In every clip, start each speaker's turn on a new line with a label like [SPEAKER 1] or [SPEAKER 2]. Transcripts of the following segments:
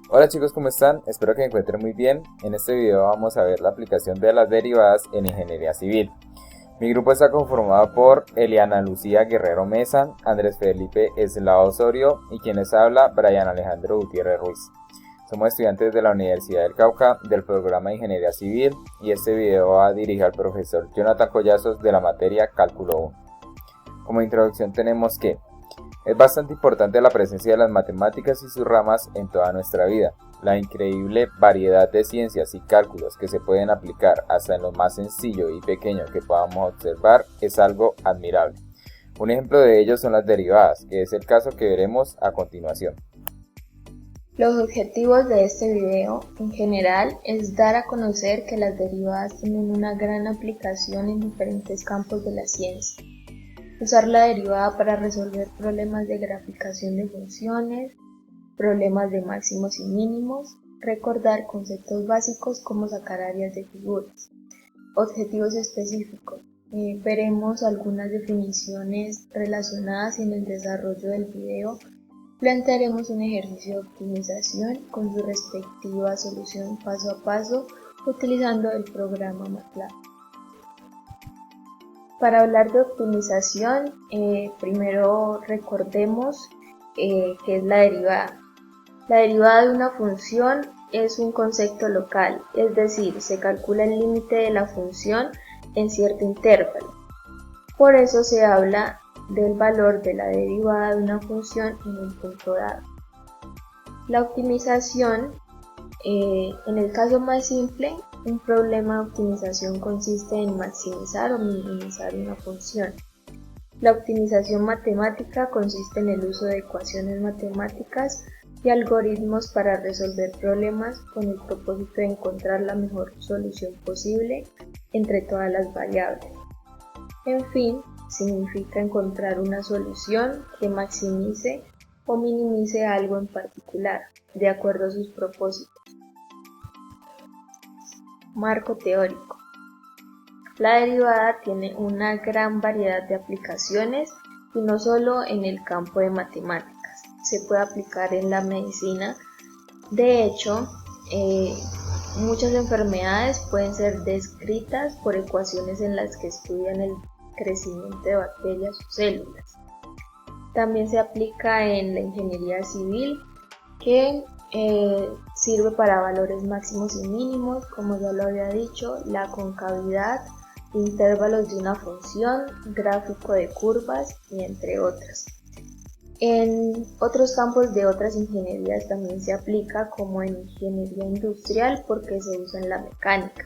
[SPEAKER 1] Hola chicos, ¿cómo están? Espero que se encuentren muy bien. En este video vamos a ver la aplicación de las derivadas en ingeniería civil. Mi grupo está conformado por Eliana Lucía Guerrero Mesa, Andrés Felipe Eslao Osorio y quien les habla, Brian Alejandro Gutiérrez Ruiz. Somos estudiantes de la Universidad del Cauca del programa de Ingeniería Civil y este video va dirigido al profesor Jonathan Collazos de la materia Cálculo 1. Como introducción tenemos que es bastante importante la presencia de las matemáticas y sus ramas en toda nuestra vida. La increíble variedad de ciencias y cálculos que se pueden aplicar hasta en lo más sencillo y pequeño que podamos observar es algo admirable. Un ejemplo de ello son las derivadas, que es el caso que veremos a continuación.
[SPEAKER 2] Los objetivos de este video, en general, es dar a conocer que las derivadas tienen una gran aplicación en diferentes campos de la ciencia. Usar la derivada para resolver problemas de graficación de funciones, problemas de máximos y mínimos, recordar conceptos básicos como sacar áreas de figuras. Objetivos específicos. Veremos algunas definiciones relacionadas y en el desarrollo del video plantearemos un ejercicio de optimización con su respectiva solución paso a paso utilizando el programa MATLAB. Para hablar de optimización, primero recordemos qué es la derivada. La derivada de una función es un concepto local, es decir, se calcula el límite de la función en cierto intervalo. Por eso se habla del valor de la derivada de una función en un punto dado. La optimización, en el caso más simple, un problema de optimización consiste en maximizar o minimizar una función. La optimización matemática consiste en el uso de ecuaciones matemáticas y algoritmos para resolver problemas con el propósito de encontrar la mejor solución posible entre todas las variables. En fin, significa encontrar una solución que maximice o minimice algo en particular, de acuerdo a sus propósitos. Marco teórico. La derivada tiene una gran variedad de aplicaciones y no solo en el campo de matemáticas, se puede aplicar en la medicina. De hecho, muchas enfermedades pueden ser descritas por ecuaciones en las que estudian el crecimiento de bacterias o células. También se aplica en la ingeniería civil, que sirve para valores máximos y mínimos, como ya lo había dicho, la concavidad, intervalos de una función, gráfico de curvas y entre otras. En otros campos de otras ingenierías también se aplica, como en ingeniería industrial porque se usa en la mecánica.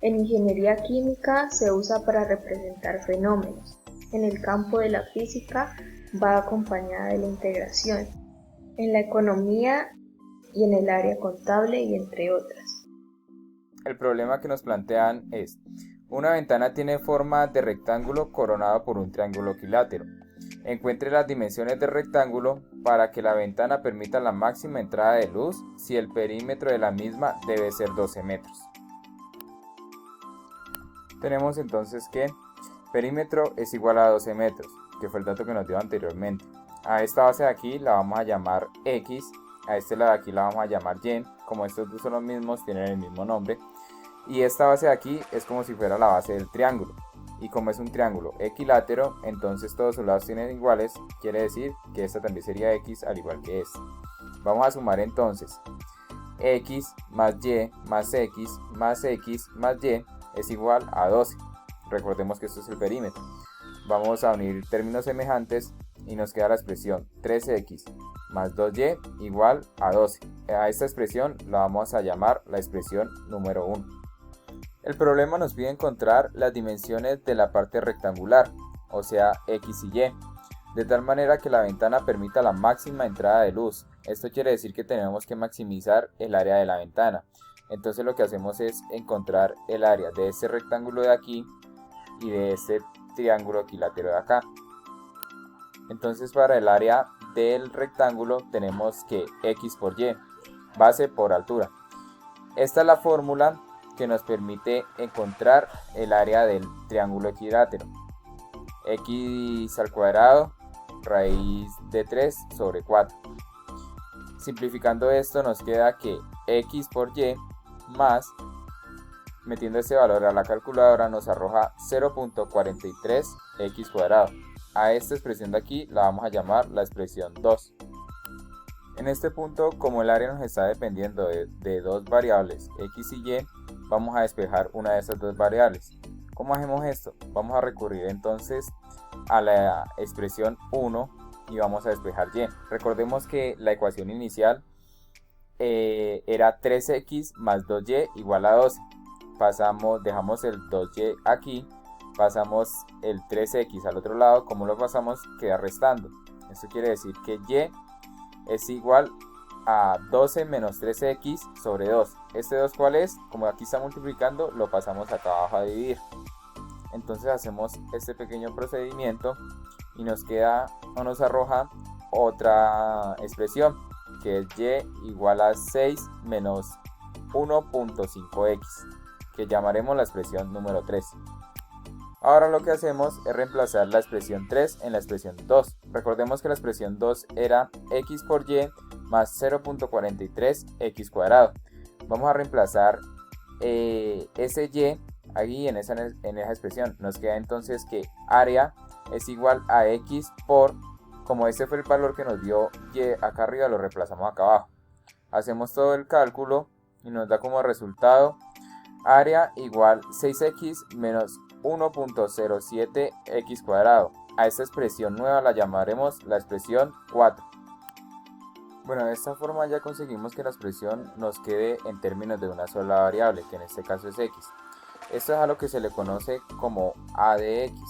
[SPEAKER 2] En ingeniería química se usa para representar fenómenos. En el campo de la física va acompañada de la integración. En la economía y en el área contable y entre otras.
[SPEAKER 1] El problema que nos plantean es: una ventana tiene forma de rectángulo coronado por un triángulo equilátero. Encuentre las dimensiones del rectángulo para que la ventana permita la máxima entrada de luz si el perímetro de la misma debe ser 12 metros. Tenemos entonces que perímetro es igual a 12 metros, que fue el dato que nos dio anteriormente. A esta base de aquí la vamos a llamar X, a este lado de aquí la vamos a llamar Y, como estos dos son los mismos, tienen el mismo nombre. Y esta base de aquí es como si fuera la base del triángulo. Y como es un triángulo equilátero, entonces todos sus lados tienen iguales, quiere decir que esta también sería X al igual que esta. Vamos a sumar entonces X más Y más X más X más Y es igual a 12. Recordemos que esto es el perímetro. Vamos a unir términos semejantes y nos queda la expresión 3x más 2y igual a 12. A esta expresión la vamos a llamar la expresión número 1. El problema nos pide encontrar las dimensiones de la parte rectangular, o sea x y y, de tal manera que la ventana permita la máxima entrada de luz. Esto quiere decir que tenemos que maximizar el área de la ventana. Entonces lo que hacemos es encontrar el área de este rectángulo de aquí y de este triángulo equilátero de acá. Entonces para el área del rectángulo tenemos que x por y, base por altura. Esta es la fórmula que nos permite encontrar el área del triángulo equilátero. X al cuadrado raíz de 3 sobre 4. Simplificando esto nos queda que x por y más, metiendo este valor a la calculadora, nos arroja 0.43x cuadrado. A esta expresión de aquí la vamos a llamar la expresión 2. En este punto, como el área nos está dependiendo de dos variables, x y y, vamos a despejar una de estas dos variables. ¿Cómo hacemos esto? Vamos a recurrir entonces a la expresión 1 y vamos a despejar y. Recordemos que la ecuación inicial era 3x más 2y igual a 12. Dejamos el 2y aquí, pasamos el 3x al otro lado. Como lo pasamos, queda restando. Esto quiere decir que y es igual a 12 menos 3x sobre 2. ¿Este 2 cuál es? Como aquí está multiplicando, lo pasamos acá abajo a dividir. Entonces hacemos este pequeño procedimiento y nos queda o nos arroja otra expresión, que es y igual a 6 menos 1.5x, que llamaremos la expresión número 3. Ahora lo que hacemos es reemplazar la expresión 3 en la expresión 2. Recordemos que la expresión 2 era x por y más 0.43x cuadrado. Vamos a reemplazar ese y ahí en esa expresión. Nos queda entonces que área es igual a x por, como este fue el valor que nos dio y acá arriba, lo reemplazamos acá abajo. Hacemos todo el cálculo y nos da como resultado área igual 6x menos 1.07x cuadrado. A esta expresión nueva la llamaremos la expresión 4. Bueno, de esta forma ya conseguimos que la expresión nos quede en términos de una sola variable, que en este caso es x. Esto es a lo que se le conoce como a de x.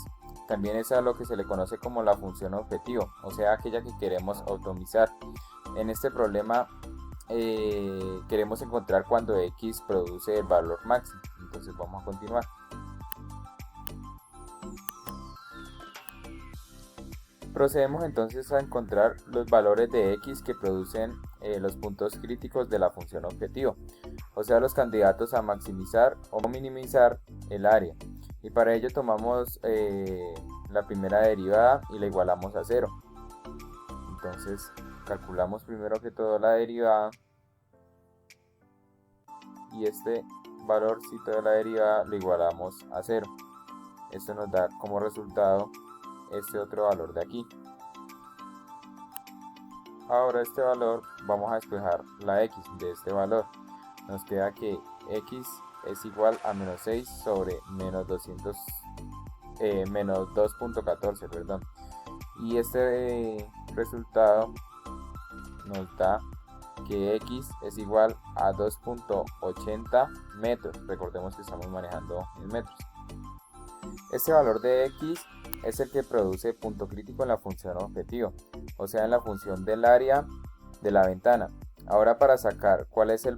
[SPEAKER 1] También es a lo que se le conoce como la función objetivo, o sea, aquella que queremos optimizar. En este problema queremos encontrar cuando x produce el valor máximo. Entonces vamos a continuar. Procedemos entonces a encontrar los valores de x que producen los puntos críticos de la función objetivo, o sea, los candidatos a maximizar o minimizar el área. Y para ello tomamos la primera derivada y la igualamos a 0. Entonces calculamos primero que todo la derivada y este valorcito de la derivada lo igualamos a 0. Esto nos da como resultado este otro valor de aquí. Ahora este valor vamos a despejar la x de este valor. Nos queda que x es igual a menos 6 sobre menos 2.14, perdón. Y este resultado nos da que x es igual a 2.80 metros. Recordemos que estamos manejando en metros. Este valor de x es el que produce punto crítico en la función objetivo, o sea, en la función del área de la ventana. Ahora para saber cuál es el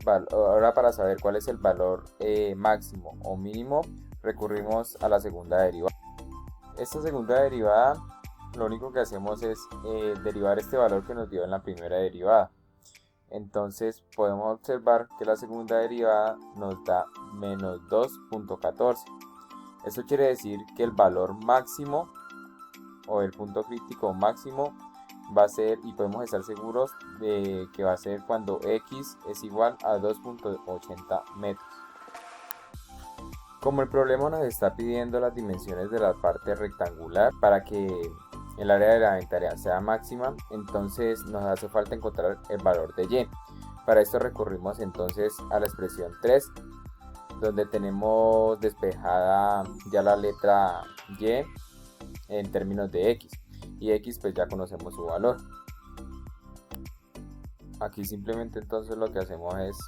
[SPEAKER 1] valor máximo o mínimo, recurrimos a la segunda derivada. Esta segunda derivada, lo único que hacemos es derivar este valor que nos dio en la primera derivada. Entonces podemos observar que la segunda derivada nos da menos 2.14. Esto quiere decir que el valor máximo o el punto crítico máximo va a ser, y podemos estar seguros de que va a ser cuando x es igual a 2.80 metros. Como el problema nos está pidiendo las dimensiones de la parte rectangular para que el área de la ventana sea máxima, entonces nos hace falta encontrar el valor de y. Para esto recurrimos entonces a la expresión 3, donde tenemos despejada ya la letra y en términos de x, y x pues ya conocemos su valor. Aquí simplemente entonces lo que hacemos es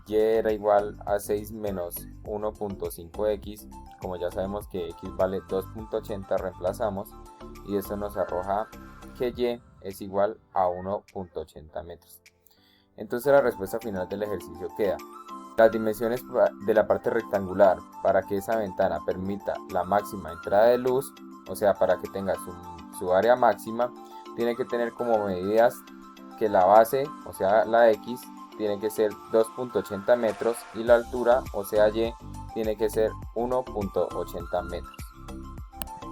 [SPEAKER 1] y era igual a 6 menos 1.5x. Como ya sabemos que x vale 2.80, reemplazamos y eso nos arroja que y es igual a 1.80 metros. Entonces la respuesta final del ejercicio queda: las dimensiones de la parte rectangular para que esa ventana permita la máxima entrada de luz, o sea, para que tenga su área máxima, tiene que tener como medidas que la base, o sea, la x, tiene que ser 2.80 metros y la altura, o sea, y, tiene que ser 1.80 metros.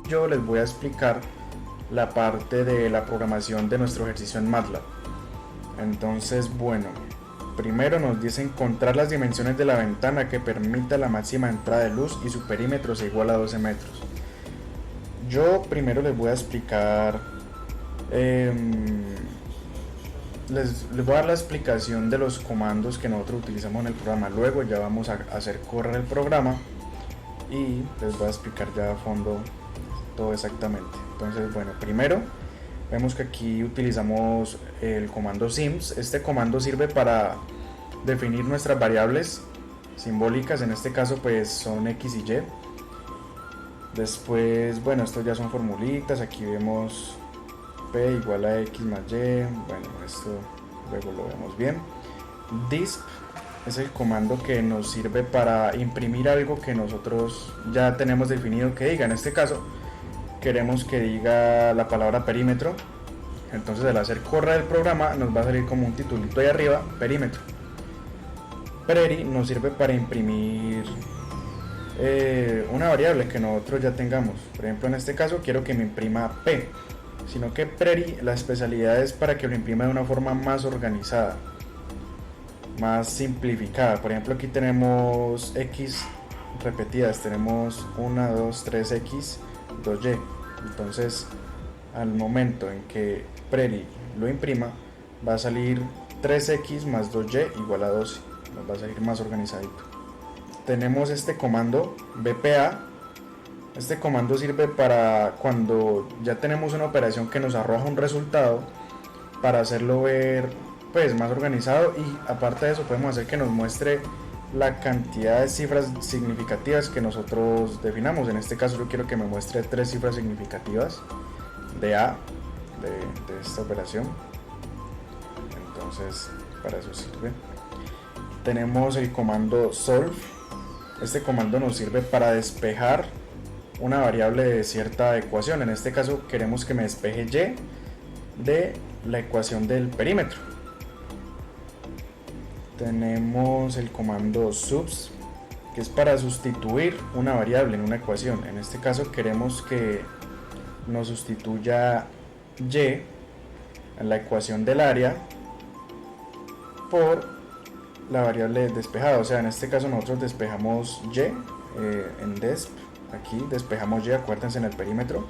[SPEAKER 3] Yo les voy a explicar la parte de la programación de nuestro ejercicio en MATLAB. Entonces, bueno, primero nos dice encontrar las dimensiones de la ventana que permita la máxima entrada de luz y su perímetro sea igual a 12 metros. Yo primero les voy a explicar, les voy a dar la explicación de los comandos que nosotros utilizamos en el programa. Luego ya vamos a hacer correr el programa y les voy a explicar ya a fondo todo exactamente. Entonces, bueno, primero vemos que aquí utilizamos el comando sims. Este comando sirve para definir nuestras variables simbólicas, en este caso pues son x y y. Después, bueno, estos ya son formulitas. Aquí vemos p igual a x más y. Bueno, esto luego lo vemos bien. Disp es el comando que nos sirve para imprimir algo que nosotros ya tenemos definido que diga. En este caso queremos que diga la palabra perímetro. Entonces al hacer correr el programa nos va a salir como un titulito ahí arriba, perímetro. Preri nos sirve para imprimir una variable que nosotros ya tengamos. Por ejemplo, en este caso quiero que me imprima p, sino que preri, la especialidad es para que lo imprima de una forma más organizada, más simplificada. Por ejemplo, aquí tenemos x repetidas, tenemos 1, 2, 3 x, 2y. Entonces al momento en que preri lo imprima va a salir 3x más 2y igual a 12. Nos va a salir más organizadito. Tenemos este comando bpa. Este comando sirve para cuando ya tenemos una operación que nos arroja un resultado, para hacerlo ver pues más organizado, y aparte de eso podemos hacer que nos muestre la cantidad de cifras significativas que nosotros definamos. En este caso yo quiero que me muestre 3 cifras significativas de A de esta operación. Entonces para eso sirve. Tenemos el comando solve. Este comando nos sirve para despejar una variable de cierta ecuación. En este caso queremos que me despeje y de la ecuación del perímetro. Tenemos el comando subs, que es para sustituir una variable en una ecuación. En este caso queremos que nos sustituya y en la ecuación del área por la variable despejada. O sea, en este caso nosotros despejamos y en desp. Aquí despejamos y, acuérdense, en el perímetro.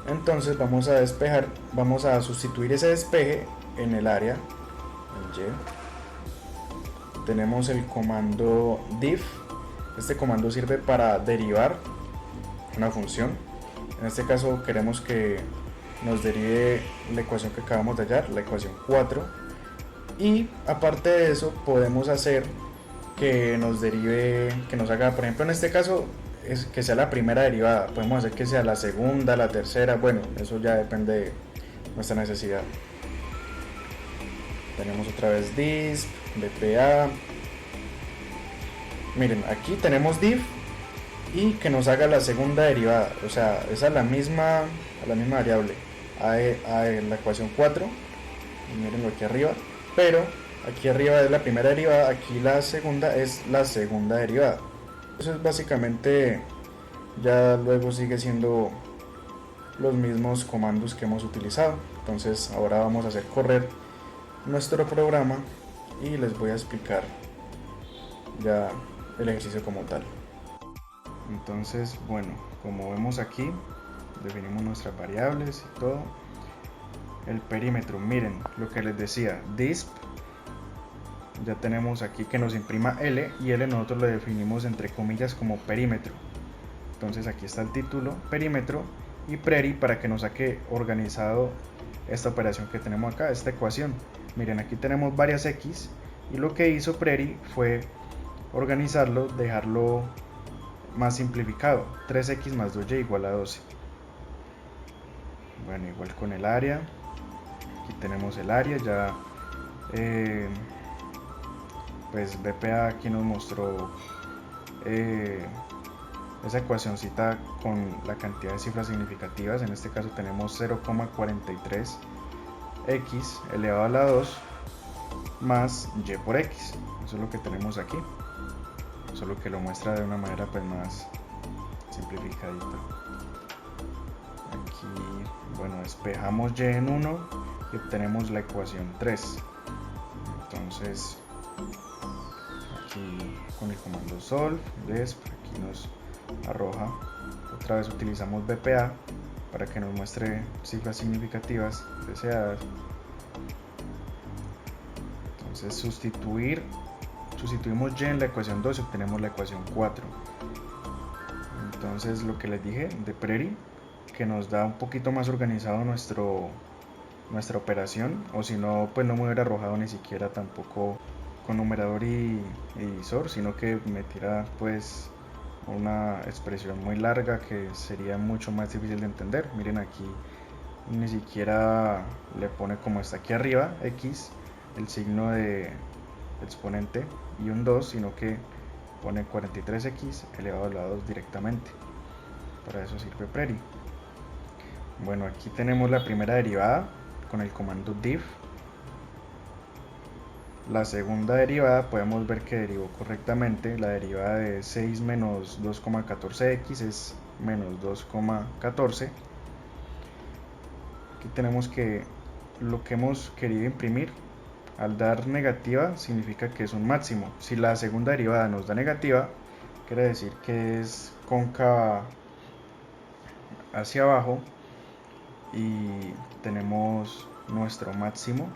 [SPEAKER 3] Entonces vamos a despejar, vamos a sustituir ese despeje en el área, en y. Tenemos el comando diff. Este comando sirve para derivar una función. En este caso queremos que nos derive la ecuación que acabamos de hallar, la ecuación 4. Y aparte de eso podemos hacer que nos derive, que nos haga, por ejemplo en este caso, es que sea la primera derivada. Podemos hacer que sea la segunda, la tercera. Bueno, eso ya depende de nuestra necesidad. Tenemos otra vez disp, bpa. Miren, aquí tenemos diff y que nos haga la segunda derivada. O sea, esa es la misma variable, a la ecuación 4. Y mirenlo aquí arriba. Pero aquí arriba es la primera derivada, aquí la segunda es la segunda derivada. Eso es básicamente, ya luego sigue siendo los mismos comandos que hemos utilizado. Entonces ahora vamos a hacer correr nuestro programa y les voy a explicar ya el ejercicio como tal. Entonces, bueno, como vemos aquí, definimos nuestras variables y todo. El perímetro, miren lo que les decía, disp, ya tenemos aquí que nos imprima L, y L nosotros lo definimos entre comillas como perímetro. Entonces aquí está el título, perímetro, y preri para que nos saque organizado esta operación que tenemos acá, esta ecuación. Miren, aquí tenemos varias x, y lo que hizo preri fue organizarlo, dejarlo más simplificado, 3x más 2y igual a 12. Bueno, igual con el área. Aquí tenemos el área, ya pues bpa aquí nos mostró esa ecuacióncita con la cantidad de cifras significativas. En este caso tenemos 0,43 x elevado a la 2 más y por x. Eso es lo que tenemos aquí, solo que lo muestra de una manera pues más simplificadita. Aquí, bueno, despejamos y en 1 y obtenemos la ecuación 3. Entonces aquí con el comando solve desp aquí nos arroja, otra vez utilizamos BPA para que nos muestre cifras significativas deseadas. Entonces sustituimos y en la ecuación 2 y obtenemos la ecuación 4. Entonces lo que les dije de Prairie, que nos da un poquito más organizado nuestra operación, o si no, pues no me hubiera arrojado ni siquiera tampoco con numerador y divisor, sino que me tira pues una expresión muy larga que sería mucho más difícil de entender. Miren, aquí ni siquiera le pone como está aquí arriba x el signo de exponente y un 2, sino que pone 43x elevado a la 2 directamente. Para eso sirve Prairie. Bueno, aquí tenemos la primera derivada con el comando diff. La segunda derivada podemos ver que derivó correctamente. La derivada de 6 menos 2,14x es menos 2,14. Aquí tenemos que lo que hemos querido imprimir, al dar negativa significa que es un máximo. Si la segunda derivada nos da negativa, quiere decir que es cóncava hacia abajo y tenemos nuestro máximo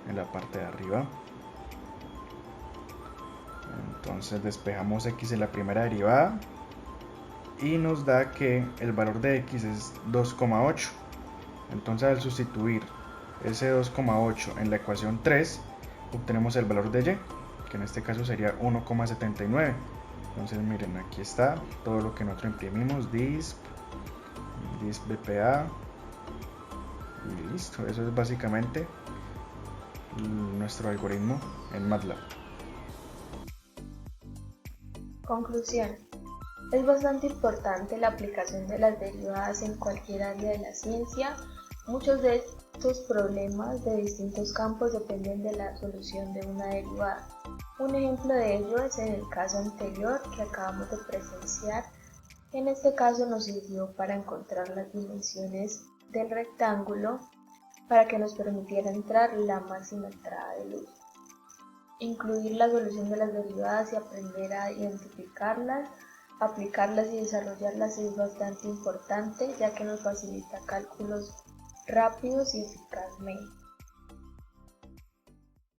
[SPEAKER 3] en la parte de arriba. Entonces despejamos x en la primera derivada y nos da que el valor de x es 2,8. Entonces al sustituir ese 2,8 en la ecuación 3 obtenemos el valor de y, que en este caso sería 1,79. Entonces miren, aquí está todo lo que nosotros imprimimos, disp BPA, y listo. Eso es básicamente nuestro algoritmo en MATLAB.
[SPEAKER 2] Conclusión. Es bastante importante la aplicación de las derivadas en cualquier área de la ciencia. Muchos de estos problemas de distintos campos dependen de la solución de una derivada. Un ejemplo de ello es en el caso anterior que acabamos de presenciar. En este caso nos sirvió para encontrar las dimensiones del rectángulo para que nos permitiera entrar la máxima entrada de luz. Incluir la solución de las derivadas y aprender a identificarlas, aplicarlas y desarrollarlas es bastante importante, ya que nos facilita cálculos rápidos y eficazmente.